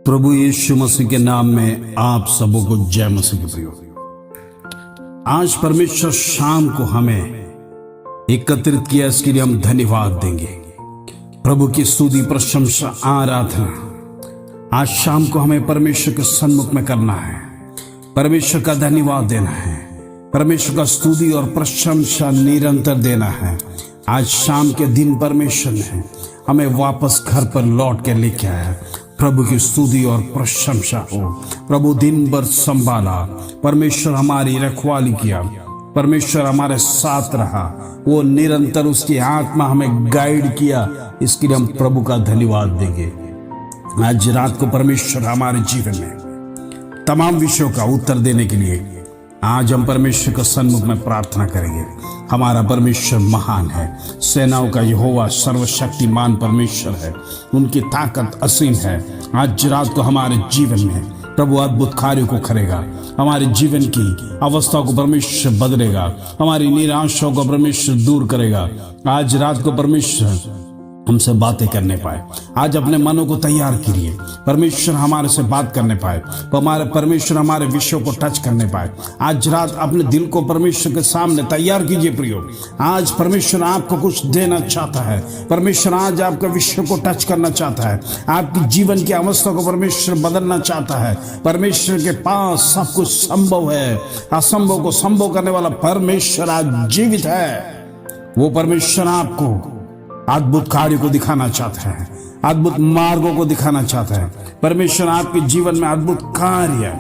प्रभु यीशु मसीह के नाम में आप सबों को जय मसीह के प्रियो। आज परमेश्वर शाम को हमें एकत्रित किया, इसके लिए हम धन्यवाद देंगे। प्रभु की स्तुति, प्रशंसा, आराधना आज शाम को हमें परमेश्वर के सन्मुख में करना है, परमेश्वर का धन्यवाद देना है, परमेश्वर का स्तुति और प्रशंसा निरंतर देना है। आज शाम के दिन परमेश्वर ने हमें वापस घर पर लौट के लेके आया। प्रभु की स्तुति और प्रशंसा हो। प्रभु दिन भर संभाला, परमेश्वर हमारी रखवाली किया, परमेश्वर हमारे साथ रहा, वो निरंतर उसकी आत्मा हमें गाइड किया। इसके लिए हम प्रभु का धन्यवाद देंगे। आज रात को परमेश्वर हमारे जीवन में तमाम विषयों का उत्तर देने के लिए आज हम परमेश्वर के सन्मुख में प्रार्थना करेंगे। हमारा परमेश्वर महान है, सेनाओं का यहोवा सर्वशक्तिमान परमेश्वर है, उनकी ताकत असीम है। आज रात को हमारे जीवन में प्रभु अद्भुत कार्यों को करेगा, हमारे जीवन की अवस्था को परमेश्वर बदलेगा, हमारी निराशाओं को परमेश्वर दूर करेगा। आज रात को परमेश्वर हमसे बातें करने पाए, आज अपने मनों को तैयार कीजिए, परमेश्वर हमारे से बात करने पाए, परमेश्वर हमारे विषयों को टच करने पाए। आज रात अपने दिल को परमेश्वर के सामने तैयार कीजिए प्रियो। आज परमेश्वर आपको कुछ देना चाहता है, परमेश्वर आज आपके विषय को टच करना चाहता है, आपकी जीवन की अवस्था को परमेश्वर बदलना चाहता है। परमेश्वर के पास सब कुछ संभव है, असंभव को संभव करने वाला परमेश्वर आज जीवित है। वो परमेश्वर आपको अद्भुत कार्य को दिखाना चाहता है, अद्भुत मार्गों को दिखाना चाहता है। परमेश्वर आपके जीवन में अद्भुत कार्य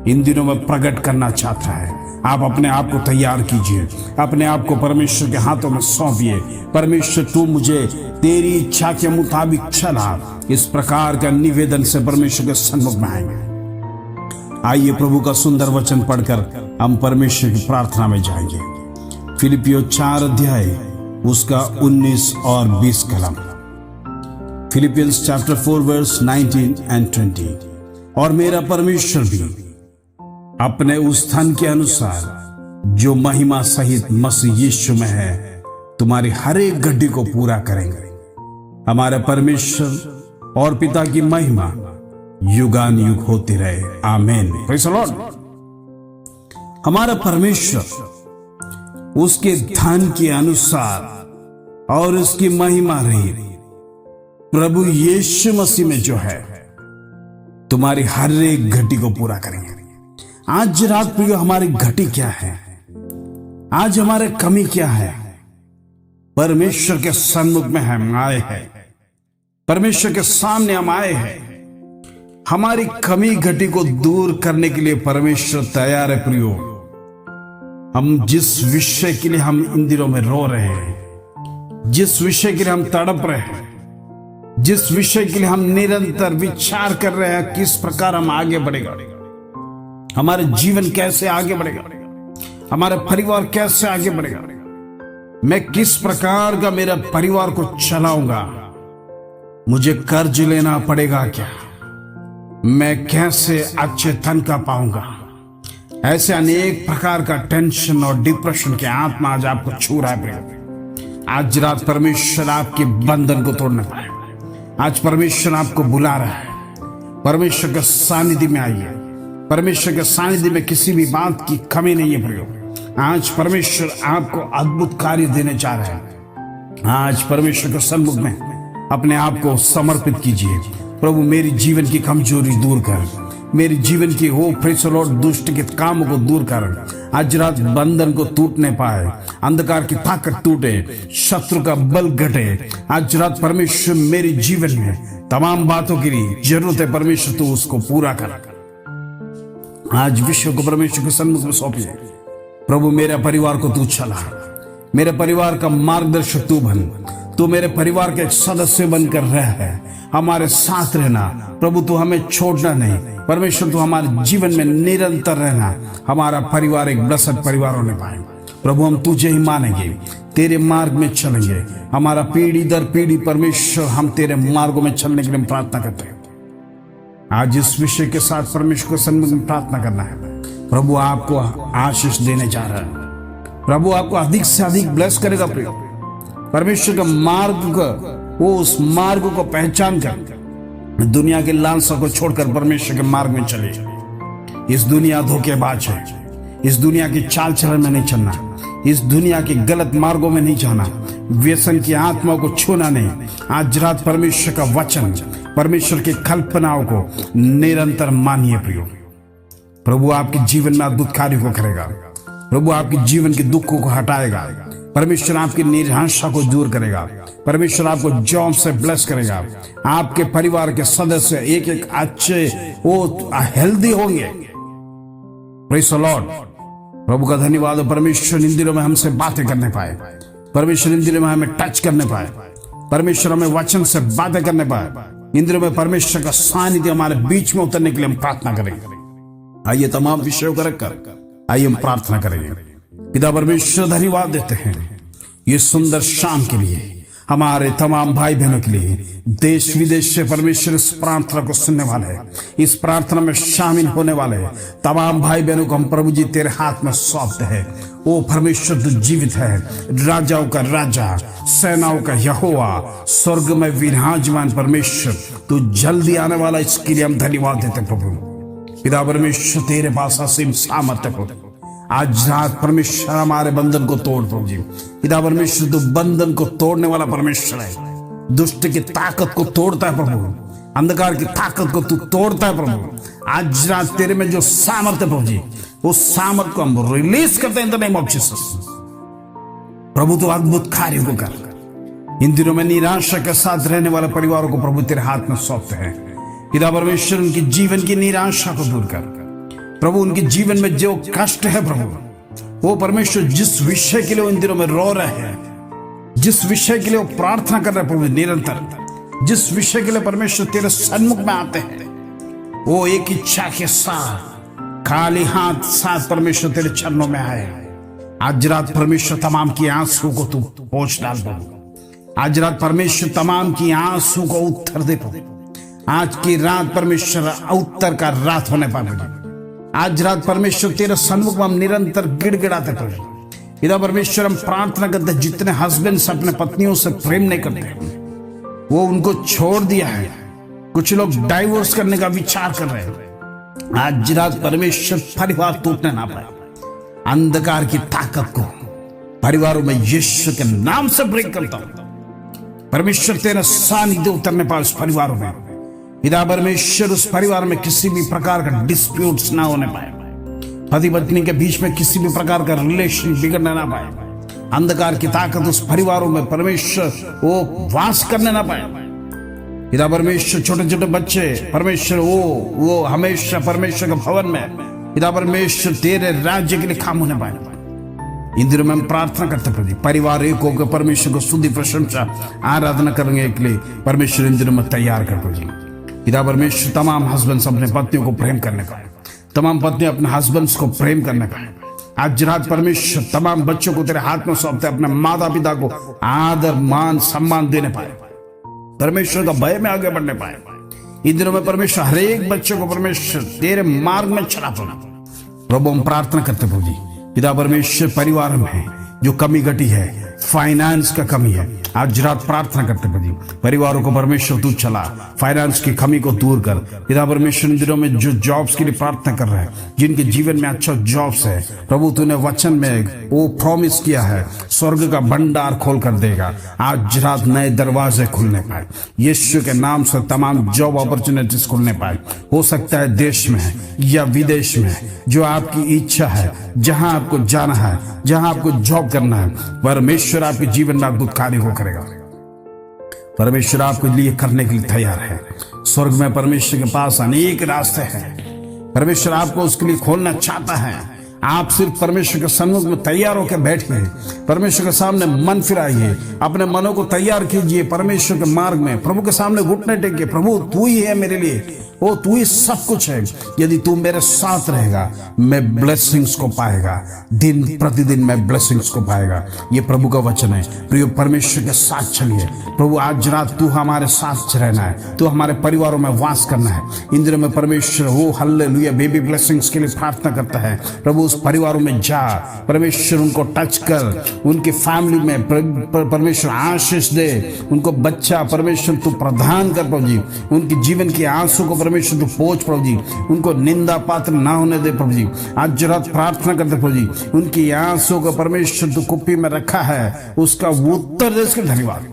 इन दिनों में प्रकट करना चाहता है। आप अपने आप को तैयार कीजिए, अपने आप को परमेश्वर के हाथों में सौंपिए। परमेश्वर तू मुझे तेरी इच्छा के मुताबिक चला, इस प्रकार का निवेदन से परमेश्वर के सन्मुख में आएंगे। आइए प्रभु का सुंदर वचन पढ़कर हम परमेश्वर की प्रार्थना में जाएंगे। फिलिपियों 4 अध्याय उसका 19 और 20 कलम। Philippians chapter 4 verse 19 and 20। और मेरा परमेश्वर भी अपने उस धन के अनुसार जो महिमा सहित मसीह यीशु में है तुम्हारी हर एक गड्ढी को पूरा करेंगे। हमारे परमेश्वर और पिता की महिमा युगान युग होती रहे, आमीन। Praise the Lord. हमारा परमेश्वर उसके धन के अनुसार और उसकी महिमा रही प्रभु यीशु मसीह में जो है तुम्हारी हर एक घटी को पूरा करेंगे। आज रात प्रियो हमारी घटी क्या है, आज हमारे कमी क्या है, परमेश्वर के सन्मुख में हम आए हैं, परमेश्वर के सामने हम आए हैं। हमारी कमी घटी को दूर करने के लिए परमेश्वर तैयार है प्रियो। हम जिस विषय के लिए हम इन दिनों में रो रहे हैं, जिस विषय के लिए हम तड़प रहे हैं, जिस विषय के लिए हम निरंतर विचार कर रहे हैं, किस प्रकार हम आगे बढ़ेगा, हमारे जीवन कैसे आगे बढ़ेगा, हमारा परिवार कैसे आगे बढ़ेगा, मैं किस प्रकार का मेरा परिवार को चलाऊंगा, मुझे कर्ज लेना पड़ेगा क्या, मैं कैसे अच्छे धन का पाऊंगा। ऐसे अनेक प्रकार का टेंशन और डिप्रेशन के आत्मा आज आपको छू रहा है। आज रात परमेश्वर आपके बंधन को तोड़ने पाए। आज परमेश्वर आपको बुला रहा है, परमेश्वर के सानिध्य में आइए। परमेश्वर के सानिध्य में किसी भी बात की कमी नहीं है प्रयोग। आज परमेश्वर आपको अद्भुत कार्य देने जा रहा है। आज परमेश्वर के सन्मुख में अपने आप को समर्पित कीजिए। प्रभु मेरी जीवन की कमजोरी दूर कर, मेरे जीवन की हो प्रेज़ द लॉर्ड दुष्ट के कामों को दूर कर। आज रात बंधन को टूटने पाए, अंधकार की ताकत टूटे, शत्रु का बल घटे। आज रात परमेश्वर मेरे जीवन में तमाम बातों के लिए जरूरत है, परमेश्वर तू उसको पूरा कर। आज विश्व को परमेश्वर के सन्मुख में सौंपिए। प्रभु मेरे परिवार को तू चला, मेरे परिवार का मार्गदर्शक तू बन, तू मेरे परिवार के एक सदस्य बनकर रह है, हमारे साथ रहना। प्रभु तू हमें छोड़ना नहीं, परमेश्वर तू हमारे जीवन में निरंतर रहना। हमारा परिवार एक ब्लेस्ड परिवार होने पाए। प्रभु हम तुझे ही मानेंगे, तेरे मार्ग में चलेंगे। हमारा पीढ़ी दर पीढ़ी परमेश्वर हम तेरे मार्गों में चलने के लिए प्रार्थना करते हैं। आज इस विषय के साथ परमेश्वर के सन्मुख में प्रार्थना करना है। प्रभु आपको आशीष देने जा रहा है, प्रभु आपको अधिक से अधिक ब्लेस करेगा। परमेश्वर का मार्ग वो उस मार्ग को पहचान कर दुनिया की लालसा को छोड़कर परमेश्वर के मार्ग में चले। इस दुनिया धोखेबाज है, इस दुनिया की चाल चलन में नहीं चलना, इस दुनिया के गलत मार्गों में नहीं जाना, व्यसन की आत्मा को छूना नहीं। आज रात परमेश्वर का वचन, परमेश्वर की कल्पनाओं को निरंतर मानिए प्रियो। प्रभु आपके जीवन में अद्भुत कार्य को करेगा। प्रभु आपके जीवन के दुखों को हटाएगा। परमेश्वर आपकी निराशा को दूर करेगा। परमेश्वर आपको जॉब से ब्लेस करेगा। आपके परिवार के सदस्य एक एक अच्छे वो हेल्दी होंगे। Praise the Lord. प्रभु का धन्यवाद। परमेश्वर इन दिनों में हमसे बातें करने पाए, परमेश्वर इन दिनों में हमें टच करने पाए, परमेश्वर हमें वचन से बातें करने पाए। इन दिनों में परमेश्वर का सानिध्य हमारे बीच में उतरने के लिए हम प्रार्थना करेंगे। आइए तमाम विषयों को रखकर आइए हम प्रार्थना करेंगे। पिता परमेश्वर धन्यवाद देते हैं ये सुंदर शाम के लिए, हमारे तमाम भाई बहनों के लिए। देश विदेश से परमेश्वर इस प्रार्थना को सुनने वाले हैं, इस प्रार्थना में शामिल होने वाले तमाम भाई बहनों को हम प्रभु जी तेरे हाथ में सौंपते हैं। ओ परमेश्वर तू जीवित है, राजाओं का राजा, सेनाओं का यहोवा, स्वर्ग में विराजमान परमेश्वर, तू जल्दी आने वाला, इसके लिए हम धन्यवाद देते प्रभु। पिता परमेश्वर तेरे पास असीम सामर्थ्य हो। आज रात परमेश्वर हमारे बंधन को तोड़ प्रभु जी। पिता परमेश्वर तू बंधन को तोड़ने वाला परमेश्वर है। दुष्ट की ताकत को तोड़ता है प्रभु, अंधकार की ताकत को तू तोड़ता है प्रभु। आज रात तेरे में जो सामर्थ्य प्रभु जी, उस सामर्थ्य को हम रिलीज करते हैं in the name of Jesus. प्रभु तू अद्भुत कार्यों को कर। इन दिनों में निराशा के साथ रहने वाले परिवारों को प्रभु तेरे हाथ में सौंपते हैं। पिता परमेश्वर उनकी जीवन की निराशा को दूर कर प्रभु। उनके जीवन में जो कष्ट है प्रभु, वो परमेश्वर जिस विषय के लिए इन दिनों में रो रहे हैं, जिस विषय के लिए वो प्रार्थना कर रहे हैं प्रभु निरंतर, जिस विषय के लिए परमेश्वर तेरे सन्मुख में आते हैं, वो एक इच्छा के साथ खाली हाथ साथ परमेश्वर तेरे चरणों में आए। आज रात परमेश्वर तमाम की आंसू को तू पोंछ डाल प्रभु। आज रात परमेश्वर तमाम की आंसू को उत्तर दे प्रभु। आज की रात परमेश्वर उत्तर का रात होने पाए। आज रात परमेश्वर तेरे सन्मुख में हम निरंतर गिड़गिड़ाते प्रभु। पिता परमेश्वर हम प्रार्थना करते, जितने हस्बैंड्स अपने पत्नियों से प्रेम नहीं करते, वो उनको छोड़ दिया है, कुछ लोग डाइवोर्स करने का विचार कर रहे हैं। आज रात परमेश्वर परिवार टूटने ना पाए। अंधकार की ताकत को परिवारों में यीशु के नाम से ब्रेक करता हूं। परमेश्वर तेरा सानिध्य उतरने पाए उस परिवारों में। पिता परमेश्वर उस परिवार में किसी भी प्रकार का डिस्प्यूट्स ना होने पाए। पति पत्नी के बीच में किसी भी प्रकार का रिलेशन बिगड़ने ना पाए। अंधकार की ताकत उस परिवारों में परमेश्वर वो वास करने ना पाए। पिता परमेश्वर छोटे छोटे बच्चे परमेश्वर वो हमेशा परमेश्वर के भवन में पिता परमेश्वर तेरे राज्य के लिए काम होने पाए। इन दिनों में हम प्रार्थना करते प्रभु, परिवार एक होकर परमेश्वर को स्तुति प्रशंसा आराधना करने के लिए परमेश्वर इन दिनों में तैयार कर प्रभु। पिता परमेश्वर तमाम हस्बैंड्स अपने पत्नियों को प्रेम करने पाए, तमाम पत्नियां अपने हस्बैंड्स को प्रेम करने पाए। आज रात परमेश्वर तमाम बच्चों को तेरे हाथ में सौंपते, अपने माता पिता को आदर मान सम्मान देने पाए, परमेश्वर का भय में आगे बढ़ने पाए। इन दिनों में परमेश्वर हर एक बच्चे को परमेश्वर तेरे मार्ग में चला प्रभु। हम प्रार्थना करते प्रभु जी, पिता परमेश्वर परिवार में जो कमी घटी है, फाइनेंस का कमी है, आज रात प्रार्थना करते प्रभु, परिवारों को परमेश्वर तू चला, फाइनेंस की कमी को दूर कर। पिता परमेश्वर इन दिनों में जो जॉब्स के लिए प्रार्थना कर रहे हैं, जिनके जीवन में अच्छा जॉब्स है प्रभु, तूने वचन में वो प्रॉमिस किया है, स्वर्ग का भंडार खोल कर देगा। आज रात नए दरवाजे खुलने पाए, यीशु के नाम से तमाम जॉब अपॉर्चुनिटीज खुलने पाए। हो सकता है देश में या विदेश में जो आपकी इच्छा है, जहां आपको जाना है, जहां आपको जॉब करना है, परमेश्वर आपके जीवन में अद्भुत कार्य को करेगा। परमेश्वर आपके लिए करने के लिए तैयार है। स्वर्ग में परमेश्वर के पास अनेक रास्ते हैं, परमेश्वर आपको उसके लिए खोलना चाहता है। आप सिर्फ परमेश्वर के सन्मुख में तैयार होकर बैठिए, परमेश्वर के सामने मन फिराइए, अपने मनों को तैयार कीजिए परमेश्वर के मार्ग में, प्रभु के सामने घुटने टेकिए, प्रभु तू ही है मेरे लिए, ओ तू ही सब कुछ है। यदि तू मेरे साथ रहेगा मैं ब्लेसिंग्स को पाएगा, दिन प्रतिदिन मैं ब्लेसिंग्स को पाएगा। ये प्रभु का वचन है। प्रिय परमेश्वर के साथ चलिए। प्रभु आज रात तू हमारे साथ रहना है, तू हमारे परिवारों में वास करना है। इन दिनों में परमेश्वर वो हालेलुया बेबी ब्लेसिंग्स के लिए प्रार्थना करता है। प्रभु उस परिवारों में जा, परमेश्वर उनको टच कर, उनकी फैमिली में परमेश्वर आशीष दे, उनको बच्चा परमेश्वर तू प्रदान कर प्रभु जी। उनकी जीवन की आंसू को परमेश्वर तू पोंछ प्रभु जी, उनको निंदा पात्र ना होने दे प्रभु जी। आज रात प्रार्थना करते प्रभु जी, उनकी आंसू को परमेश्वर तू कुप्पी में रखा है, उसका उत्तर दे, इसके धन्यवाद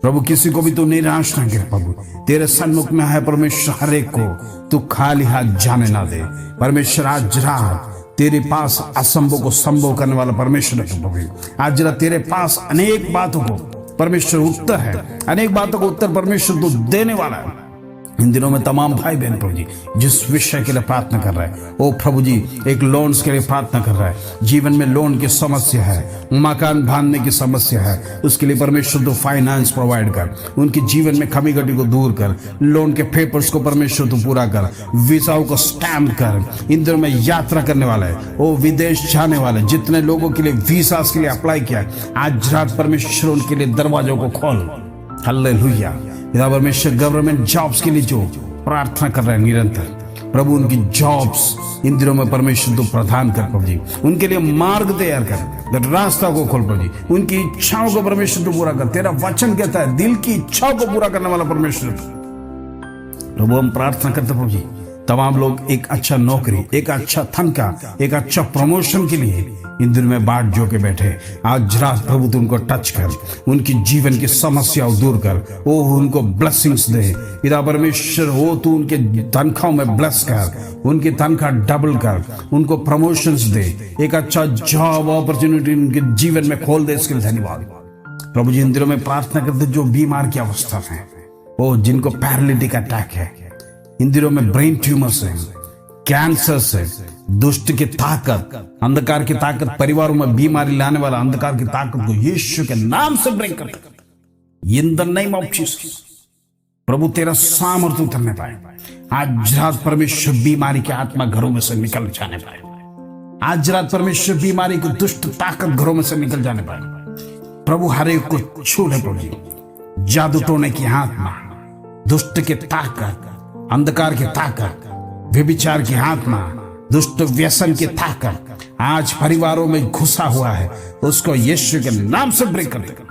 प्रभु। किसी को भी तू निराश ना कर प्रभु, तेरे सन्मुख में है परमेश्वर, हर एक को तू खाली हाथ जाने ना दे परमेश्वर। आज रात तेरे पास असंभव को संभव करने वाला परमेश्वर है प्रभु। आज रात तेरे पास अनेक बातों को परमेश्वर उत्तर है, अनेक बातों को उत्तर परमेश्वर तू देने वाला है। इन दिनों में तमाम भाई बहन प्रभु जी जिस विषय के लिए प्रार्थना कर रहे हैं, ओ प्रभु जी एक लोन्स के लिए प्रार्थना कर रहा है, जीवन में लोन की समस्या है, मकान बांधने की समस्या है, उसके लिए परमेश्वर तो फाइनेंस प्रोवाइड कर, उनके जीवन में कमी घटी को दूर कर, लोन के पेपर्स को परमेश्वर तो पूरा कर, वीसाओं को स्टैम्प कर। इन दिनों में यात्रा करने वाला है, ओ विदेश जाने वाले जितने लोगों के लिए वीसा के लिए अप्लाई किया, आज रात परमेश्वर उनके लिए दरवाजों को खोल। हालेलुया। पिता परमेश्वर गवर्नमेंट जॉब्स के लिए जो प्रार्थना कर रहे हैं निरंतर, प्रभु उनकी जॉब्स इन दिनों में परमेश्वर तो प्रदान कर प्रभु जी। उनके लिए मार्ग तैयार कर, रास्ता को खोल प्रभु जी। उनकी इच्छाओं को परमेश्वर तो पूरा कर। तेरा वचन कहता है दिल की इच्छाओं को पूरा करने वाला परमेश्वर प्रभु। हम प्रार्थना करते प्रभु जी, तमाम लोग एक अच्छा नौकरी, एक अच्छा तनख्वाह, एक अच्छा प्रमोशन के लिए इन दिनों में बाट जो के बैठे, आज रात प्रभु तू उनको टच कर, उनकी जीवन की समस्याओं दूर कर, ओ उनको ब्लेसिंग्स दे पिता परमेश्वर। हो तू उनके तनख्वाहों में ब्लेस कर, उनकी तनख्वाह डबल कर, उनको प्रमोशंस दे, एक अच्छा जॉब अपॉर्चुनिटी उनके जीवन में खोल दे, इसके लिए धन्यवाद प्रभु जी। इन दिनों में प्रार्थना करते जो बीमार की अवस्था है, ओ जिनको पैरालिटिक अटैक है, इन दिनों में ब्रेन ट्यूमर्स है, कैंसर से, दुष्ट की ताकत, अंधकार की ताकत, परिवारों में बीमारी लाने वाला अंधकार की ताकत को यीशु के नाम से ब्रेक कर in the name of Jesus. प्रभु तेरा सामर्थ्य उतरने पाए। आज रात परमेश्वर बीमारी की आत्मा घरों में से निकल जाने पाए। आज रात परमेश्वर बीमारी की दुष्ट ताकत घरों में से निकल जाने पाए। प्रभु हर एक को छू ले प्रभु जी। जादू टोने की आत्मा, दुष्ट की ताकत, अंधकार की ताकत, व्यभिचार की आत्मा, दुष्ट व्यसन की ताकत आज परिवारों में घुसा हुआ है, उसको यीशु के नाम से ब्रेक कर देगा।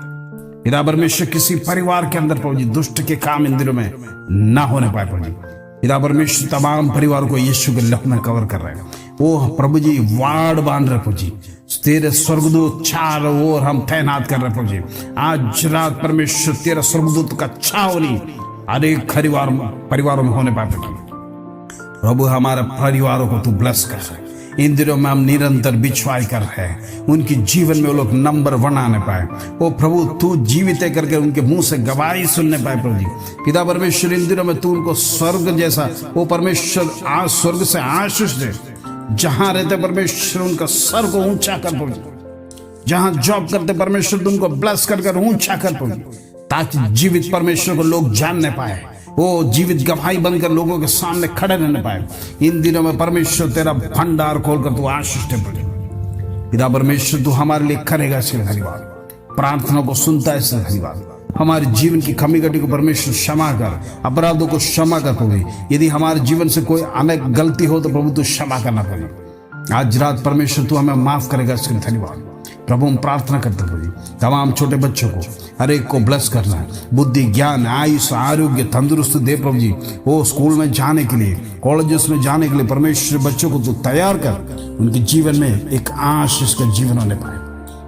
पिता परमेश्वर किसी परिवार के अंदर प्रभु जी दुष्ट के काम इन दिनों में ना होने पाए प्रभु जी। पिता परमेश्वर तमाम परिवारों को यीशु के लहू में कवर कर रहे हैं। वो प्रभु जी वाड़ बांध रहे प्रभु जी, तेरे स्वर्गदूत चारों ओर हम तैनात कर रहे प्रभु जी। आज रात परमेश्वर तेरा स्वर्गदूत का छावनी अनेक परिवारों में होने पाए प्रभु। हमारे परिवारों को तू ब्लेस कर। इन दिनों में हम निरंतर बिछवाई कर रहे हैं, उनकी जीवन में वो लोग नंबर 1 आने पाए। ओ प्रभु तू जीवित करके उनके मुंह से गवाही सुनने पाए प्रभु जी। पिता परमेश्वर इन दिनों में तू उनको स्वर्ग जैसा वो परमेश्वर आज स्वर्ग से आशीष दे। जहां रहते परमेश्वर उनका सर को ऊंचा कर प्रभु, जहां जॉब करते परमेश्वर तू उनको ब्लेस कर ऊंचा कर प्रभु, ताकि जीवित परमेश्वर को लोग जानने पाए, वो जीवित गवाही बनकर लोगों के सामने खड़े रहने पाए। इन दिनों में परमेश्वर तेरा भंडार खोलकर तू आशीष दे पिता परमेश्वर। तू हमारे लिए करेगा, इसके धन्यवाद। प्रार्थना को सुनता है, इसके धन्यवाद। हमारे जीवन की कमी घटी को परमेश्वर क्षमा कर, अपराधों को क्षमा कर प्रभु। यदि हमारे जीवन से कोई अनेक गलती हो तो प्रभु तू क्षमा करना प्रभु। आज रात परमेश्वर तू हमें माफ करेगा, इसके धन्यवाद प्रभु। हम प्रार्थना करते प्रभु तमाम छोटे बच्चों को हर एक को ब्लेस करना है, बुद्धि ज्ञान आयुष आरोग्य तंदुरुस्ती दे प्रभु जी। वो स्कूल में जाने के लिए, कॉलेजेस में जाने के लिए परमेश्वर बच्चों को तू तैयार कर, उनके जीवन में एक आशीष का जीवन होने पाए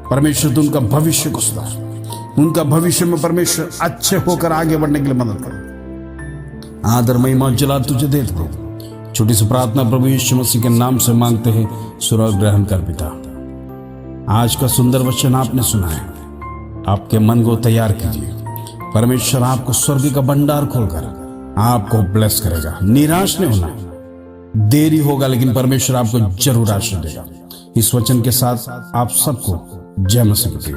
परमेश्वर। तू उनका भविष्य को सुधार, उनका भविष्य में परमेश्वर अच्छे होकर आगे बढ़ने के लिए मदद कर। आदर महिमा जलाल तुझे दे प्रभु। छोटी सी प्रार्थना प्रभु यीशु मसीह के नाम से मांगते हैं, सुर ग्रहण कर पिता। आज का सुंदर वचन आपने सुना है, आपके मन को तैयार कीजिए। परमेश्वर आपको स्वर्ग का भंडार खोलकर आपको ब्लेस करेगा। निराश नहीं होना, देरी होगा लेकिन परमेश्वर आपको जरूर आशीष देगा। इस वचन के साथ आप सबको जय मसीह की।